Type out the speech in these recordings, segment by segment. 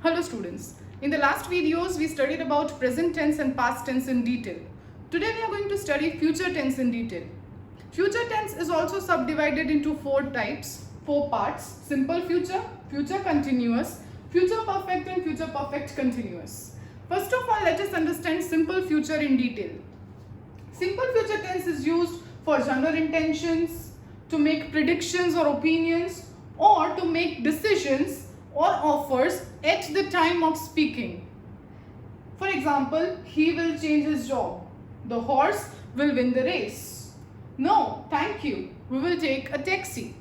Hello students. In the last videos we studied about present tense and past tense in detail. Today we are going to study future tense in detail. Future tense is also subdivided into four parts: simple future, future continuous, future perfect and future perfect continuous. First of all, let us understand simple future in detail. Simple future tense is used for general intentions, to make predictions or opinions, or to make decisions or offers at the time of speaking. For example, he will change his job. The horse will win the race. No, thank you. We will take a taxi.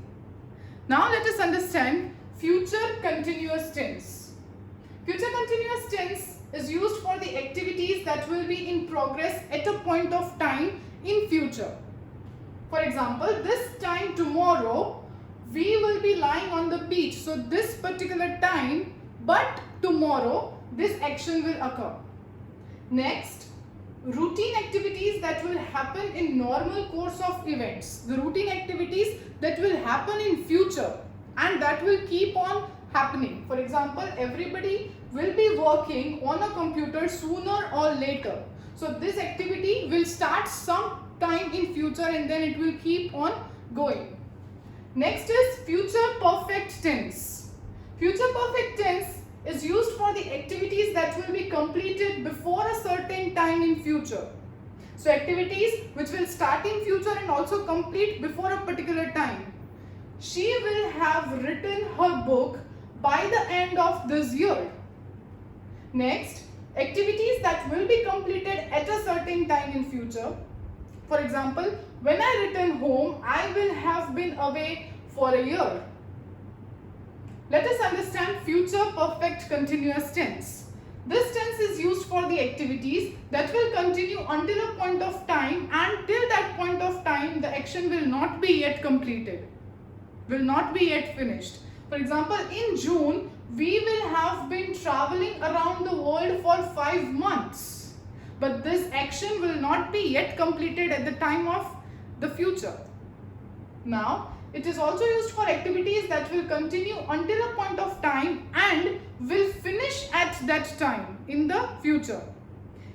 Now let us understand future continuous tense. Future continuous tense is used for the activities that will be in progress at a point of time in future. For example, this time tomorrow, we will be lying on the beach. So this particular time, but tomorrow, this action will occur. Next, routine activities that will happen in normal course of events. The routine activities that will happen in future and that will keep on happening. For example, everybody will be working on a computer sooner or later. So this activity will start some time in future and then it will keep on going. Next is future perfect tense. Future perfect tense is used for the activities that will be completed before a certain time in future. So activities which will start in future and also complete before a particular time. She will have written her book by the end of this year. Next, activities that will be completed at a certain time in future. For example, when I return home, I will have been away for a year. Let us understand future perfect continuous tense. This tense is used for the activities that will continue until a point of time, and till that point of time the action will not be yet completed, will not be yet finished. For example, in June, we will have been traveling around the world for 5 months. But this action will not be yet completed at the time of the future. Now, it is also used for activities that will continue until a point of time and will finish at that time in the future.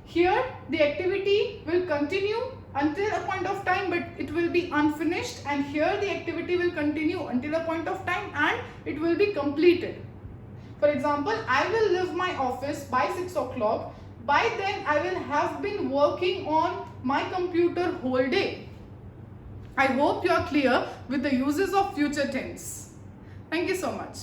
Here, the activity will continue until a point of time but it will be unfinished, and here the activity will continue until a point of time and it will be completed. For example, I will leave my office by 6 o'clock. By then, I will have been working on my computer whole day. I hope you are clear with the uses of future tense. Thank you so much.